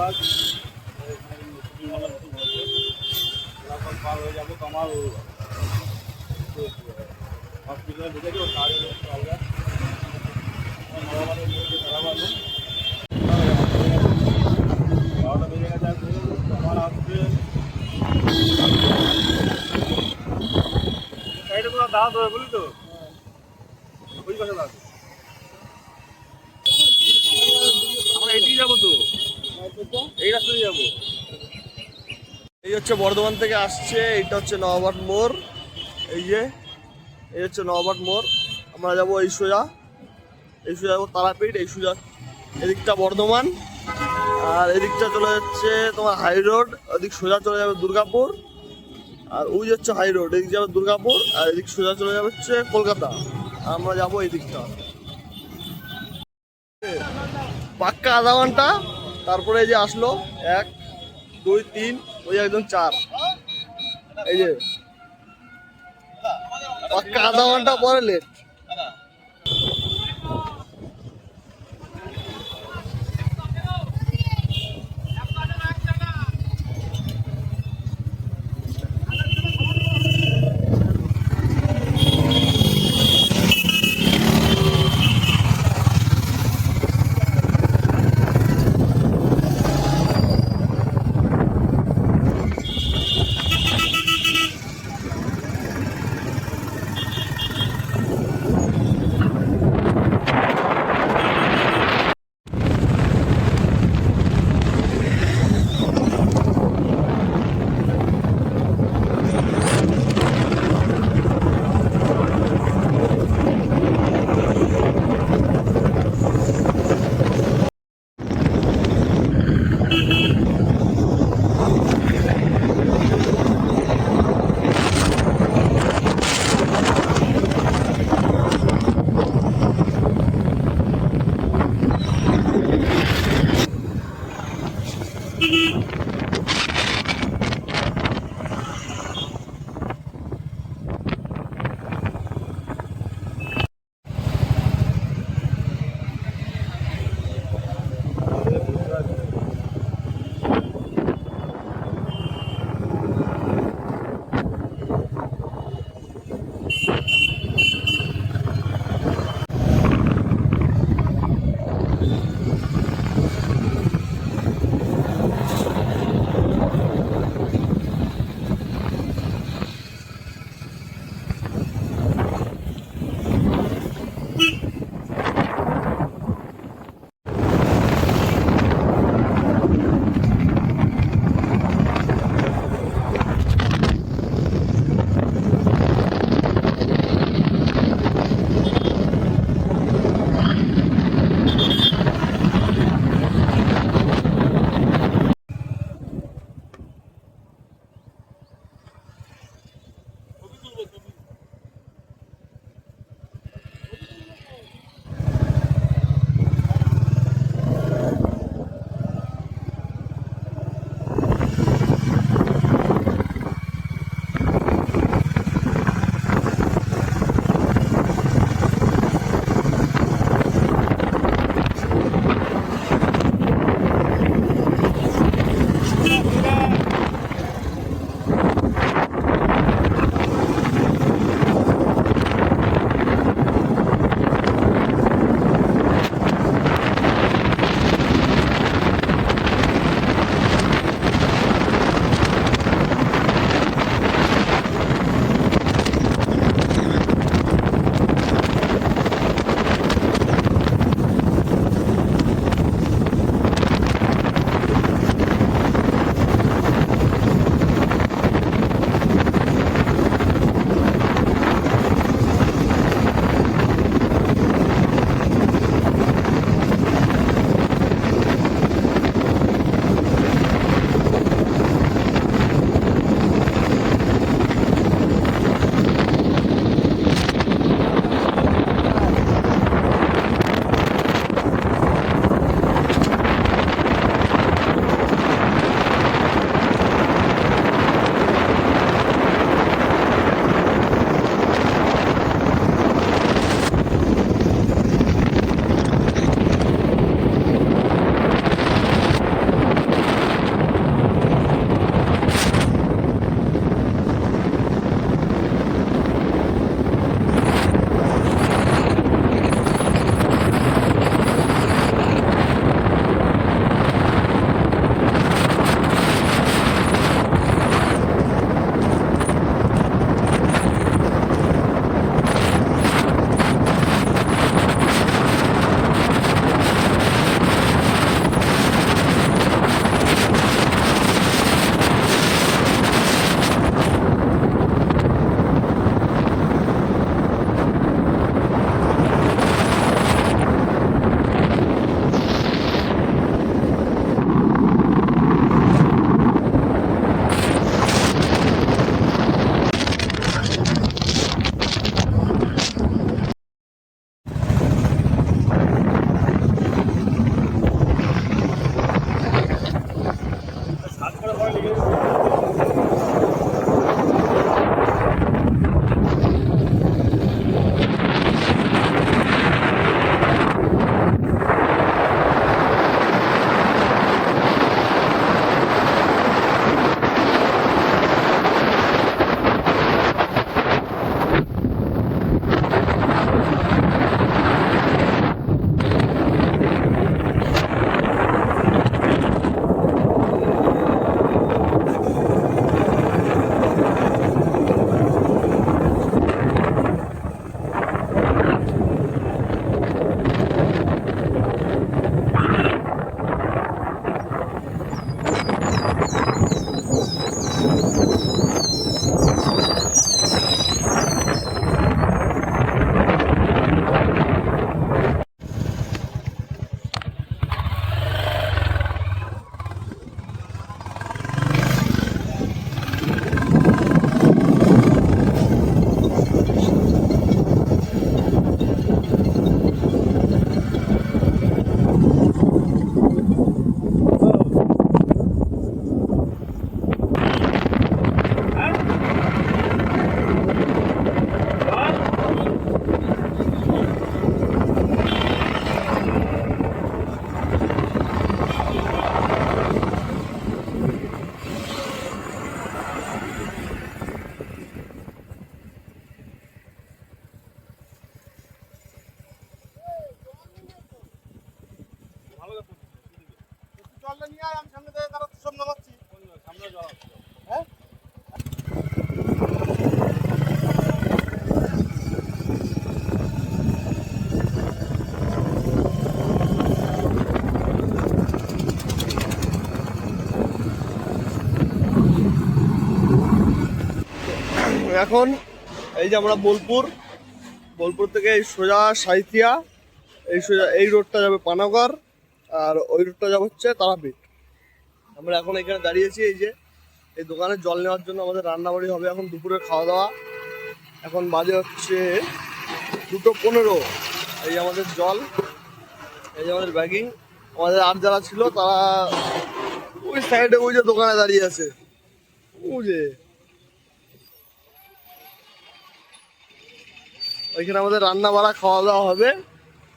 কাজ পার হয়ে যাবো তোমার হসপিটালে ঢুকেছে ওর কাজ আলাদা বারোটা বেজে গেছে তোমার আসছে সাইডে তোমার দাঁড়াতে হবে বলি তো ওই কথা দাঁড়াতে আমরা এদিকে যাবো তো এই রাস্তায় যাবো। এই হচ্ছে বর্ধমান থেকে আসছে, এইটা হচ্ছে নবাবহাট মোড়। এই হচ্ছে নবাবহাট মোড়। আমরা যাবো এই সোজা যাবো তারাপীঠ, এই সোজা এদিকটা বর্ধমান, আর এদিকটা চলে যাচ্ছে তোমার হাই রোড, ওদিক সোজা চলে যাবে দুর্গাপুর, আর ওই হচ্ছে হাই রোড, এদিক যাবে দুর্গাপুর, আর এদিক সোজা চলে যাবে হচ্ছে কলকাতা। আমরা যাবো এই দিকটা পাক্কা আধা ঘন্টা, তারপরে এই যে আসলো 1 2 3 ওই একদম 4, এই যে পাক্কা আধা ঘন্টা পরে লেট। আমি সামনে থেকে কারো সব নামাচ্ছি। সামনে জল হ্যাঁ এখন এই যে আমরা বোলপুর থেকে এই সোজা সাঁইথিয়া, এই সোজা এই রোডটা যাবে পানাগড়, আর ওই রোডটা যাবে হচ্ছে তারাপীঠ। আমরা এখন এখানে দাঁড়িয়েছি এই যে এই দোকানে জল নেওয়ার জন্য। আমাদের রান্নাবাড়ি হবে এখন, দুপুরে খাওয়া দাওয়া। এখন বাজে হচ্ছে 2:15। এই আমাদের জল, এই যে আমাদের ব্যাগিং। আমাদের আর যারা ছিল তারা ওই সাইডে ওই যে দোকানে দাঁড়িয়ে আছে, বুঝে ওইখানে আমাদের রান্না বাড়া খাওয়া দাওয়া হবে।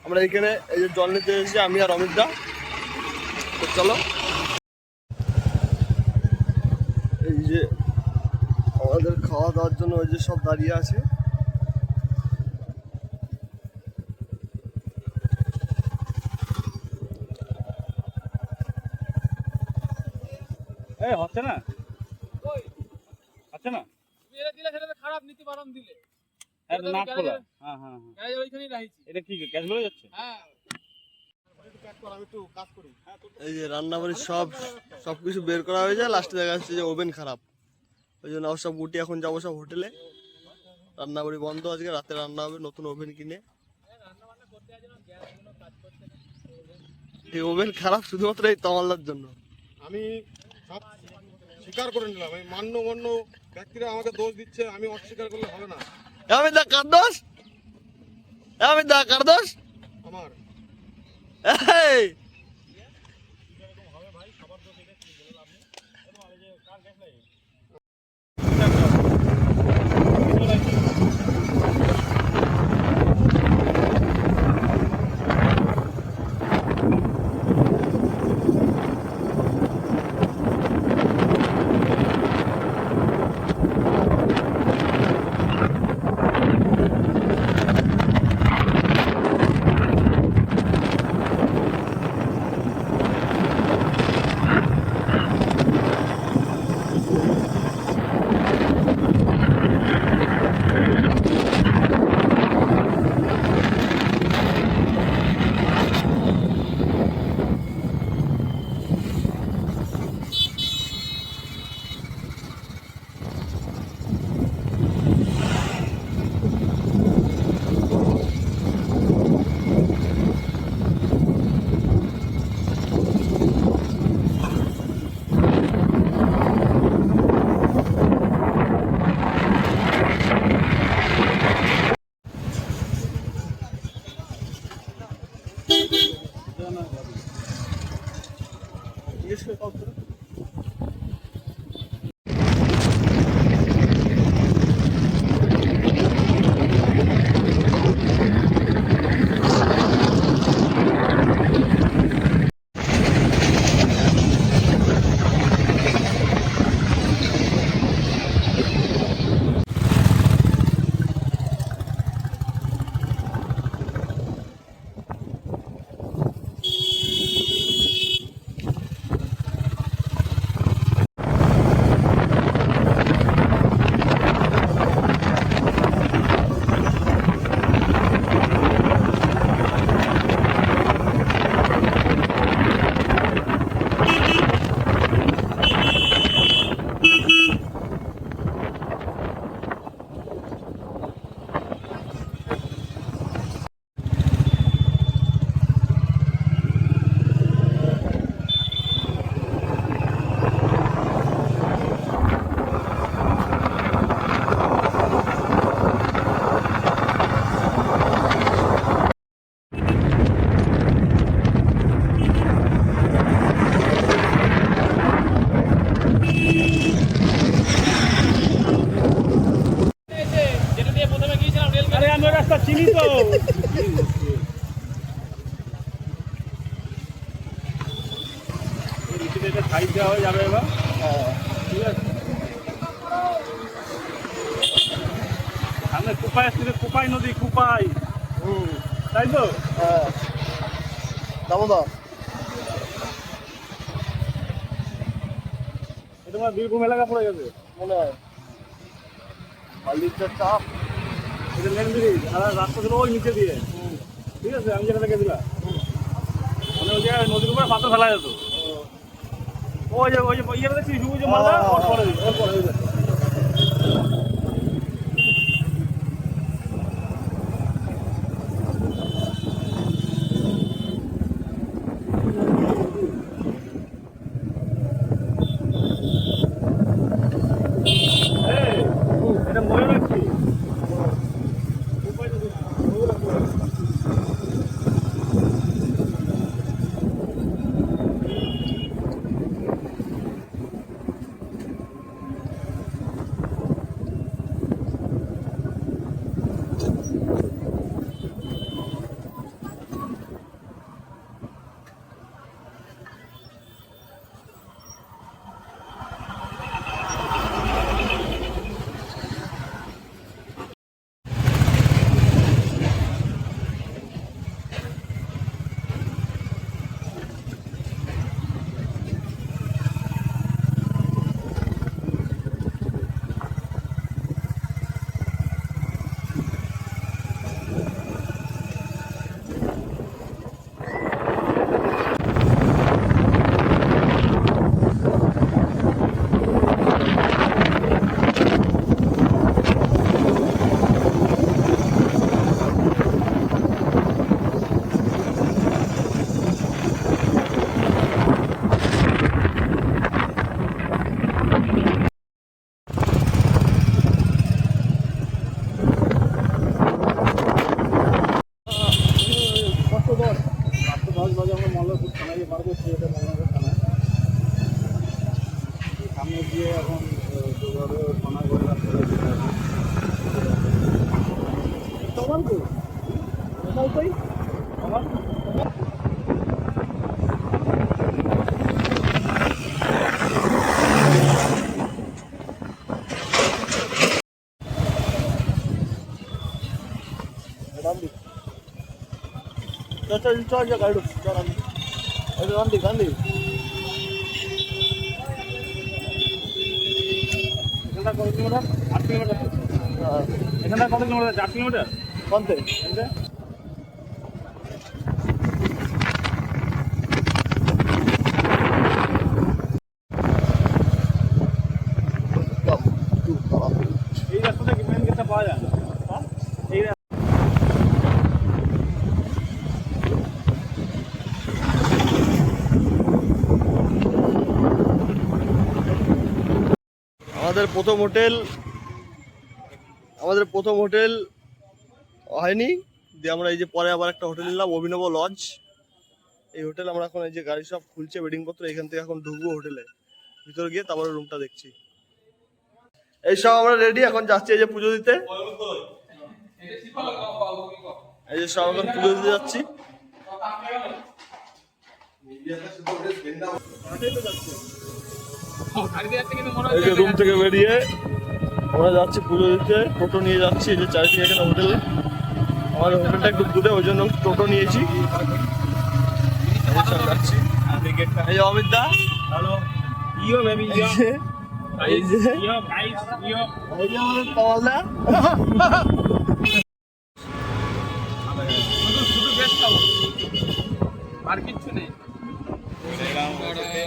আমরা এখানে এই যে জল নিতে এসেছি আমি আর অমিত দা। তো চলো, এই যে আমাদের খাওয়া দাওয়ার জন্য ওই যে সব দাঁড়িয়ে আছে। এই হচ্ছে না, হচ্ছে না, দিলে সেটা খারাপ নীতি বারণ দিলে। না খোলা। হ্যাঁ হ্যাঁ গ্যারেজ ওইখানেই রাখছি। এটা কি গ্যাস বলে যাচ্ছে? হ্যাঁ এই যে রান্নাবাড়ির সবকিছু বের করা হয়েছে। লাস্টে দেখা যাচ্ছে যে ওভেন খারাপ, ওই জন্য সব উঠে এখন যাবো সব হোটেলে। রান্নাবাড়ি বন্ধ, আজকে রাতে রান্না হবে নতুন ওভেন কিনে। এই ওভেন খারাপ শুধুমাত্র এই তমালদার জন্য। আমি সব স্বীকার করে নিলাম। আমি মান্য ব্যক্তিরা আমাকে দোষ দিচ্ছে, আমি অস্বীকার করলে হবে না। অমিত দা কার দোষ? অমিত দা কার দোষ? আমার এই চিনি তো সাইড দেওয়া হয়ে যাবে এবার। ঠিক আছে, সামনে কুপাই আসছে, কুপাই নদী, কুপাই, তাই তো? দামোদর এটা আমার বীরভূম এলাকা পড়ে গেছে মনে হয় বালির চাপ। এটা মেন ব্রিজ আর রাস্তা ছিল ওই নিচে দিয়ে, ঠিক আছে? আমি যেটা দেখেছিলাম মানে ওই জায়গায় নদীর উপরে পাথর ফেলা যেত। ওই যে ইয়ে দেখছি ওই যে মালদা ওর পরে ওই যে। এটা ময়ূরাক্ষী। সামনে গিয়ে এখন থানা করে তোমার আমার चल गाड़ी चल गांधी गांधी এখানটা কত কিলোমিটার? 8 কিলোমিটার। এখানটা কত কিলোমিটার? 4 কিলোমিটার। कौनते এই রাস্তাটা কি মেন গেটটা পাওয়া যায় না? এই আমাদের প্রথম হোটেল হয়নি দিয়ে আমরা এই যে পরে আবার একটা হোটেল নিলাম অভিনব লজ। এই হোটেল আমরা এখন এই যে গাড়ি সব খুলছে ওয়েডিং পত্র, এখান থেকে এখন ঢুকবো হোটেলে, ভিতরে গিয়ে তারপরে রুমটা দেখছি। এই সব আমরা রেডি, এখন যাচ্ছি এই যে পুজো দিতে। এই যে সব এখন পুজো দিতে যাচ্ছি। এই যে রুম থেকে বেরিয়ে আমরা যাচ্ছি পুজো দিতে, টোটো নিয়ে যাচ্ছি। এই যে চারিদিকে এখানে হোটেলে, আমাদের হোটেলটা একটু দূরে, ওই জন্য টোটো নিয়েছি। যাচ্ছি এই যে অমিত দা, হ্যালো ইও বেবি ইও এই যে ইও গাইস ইও এই যে আমাদের তমাল দা। শুধু গেস্ট হাউস আর কিছু নেই।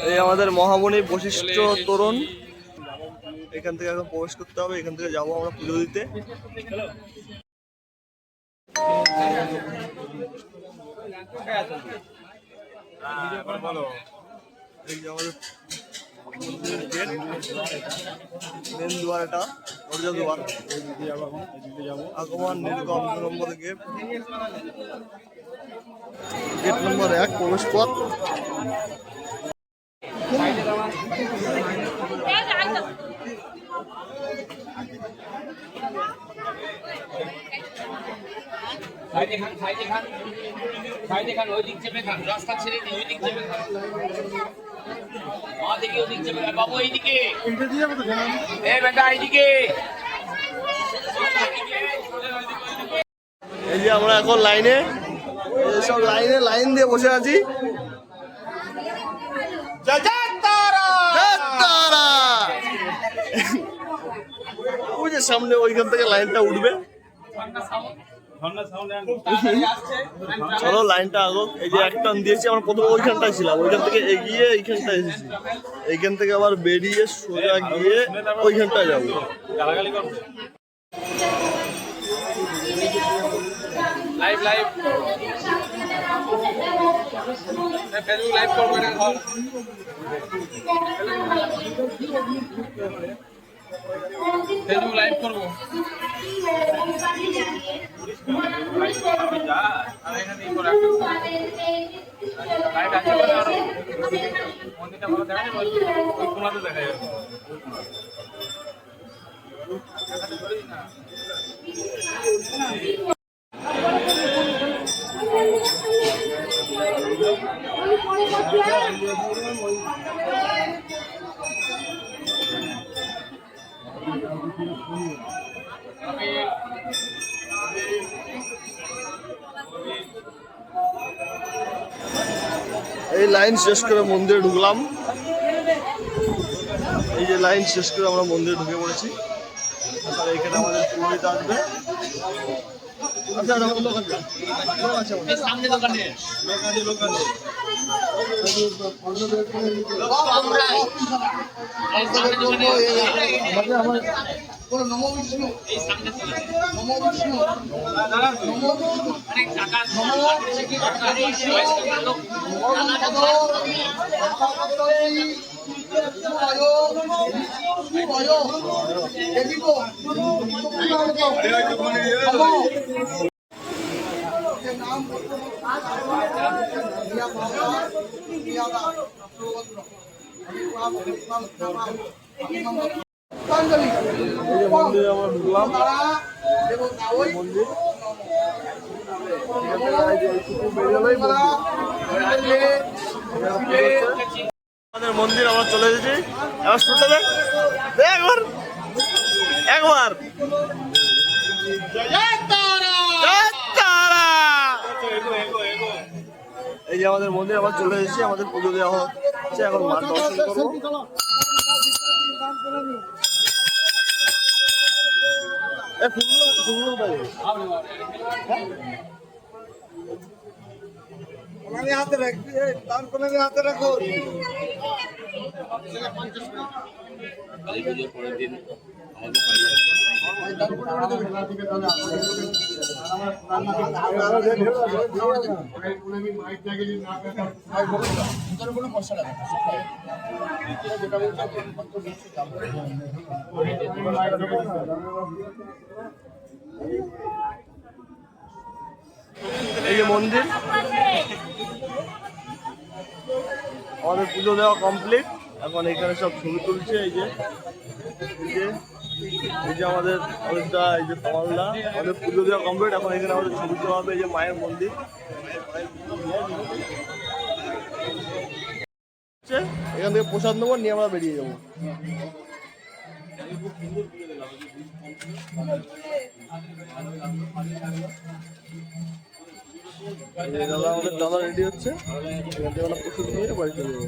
এই আমাদের মহামণি বশিষ্ঠ তোরণ, এখান থেকে এখন প্রবেশ করতে হবে। এখান থেকে যাবো আমরা পুজো দিতে। এই যে আমাদের মেন দুয়ার, এটা দরজা দুয়ার, আগমন নির্গম 2 নম্বর গেট, গেট নম্বর 1 প্রবেশ পথ। সাইডে খান ওই দিক চেপে খান, রাস্তা ছেড়ে দিন, ওই দিক চেপে খান। মা দেখি ওই দিক চেপে খান, বাবু এইদিকে, এ বেটা এইদিকে। এই যে আমরা এখন লাইনে, সব লাইন দিয়ে বসে আছি। জয় তারা। যে সামনে ওইখান থেকে লাইনটা উঠবে। চলো লাইনটা আগুক। এই যে এক টান দিয়েছি, আমরা প্রথমে ওইখানটায় ছিলাম, ওইখান থেকে এগিয়ে এইখানটায় এসেছি, এইখান থেকে আবার বেরিয়ে সোজা গিয়ে ওইখানটায় যাবো। লাইভ লাইভ ফেসবুক লাইভ করবো এটা ঘর ফেসবুক লাইভ করবো মন্দিরটা ভালো দেখা যাবে ওই কোনাতে দেখা যাবে এই লাইন শেষ করে মন্দিরে ঢুকলাম। এই যে লাইন শেষ করে আমরা মন্দিরে ঢুকে পড়েছি। তাহলে এখানে আমাদের পুরোহিত আসবে। আচ্ছা সামনে দোকানে মন্দিরে আমরা ঢুকলাম। মন্দির আমাদের মন্দির আমরা চলে এসেছি। এবার শুনতে দে একবার একবার জয় তারা। এই যে আমাদের মন্দির আবার চলে এসেছি, আমাদের পুজো দেওয়া হচ্ছে, এখন মার দর্শন করবো। হাতে রাখবি, তার কোনে হাতে রাখো। এই যে মন্দির, আমাদের পুজো দেওয়া কমপ্লিট। এখন এখানে সব ছবি তুলছে। এই যে আমাদের অনেকটা, এই যে কমলদা, আমাদের পুজো দেওয়া কমপ্লিট। এখন এখানে আমাদের ছবি তোলা হবে। এই যে মায়ের মন্দির, এখান থেকে প্রসাদ নেবো, নিয়ে আমরা বেরিয়ে যাবো। দাদা আমাদের দাদা রেডি হচ্ছে, এখান থেকে আমরা প্রসাদ নিয়ে বাড়ি চলে যাবো।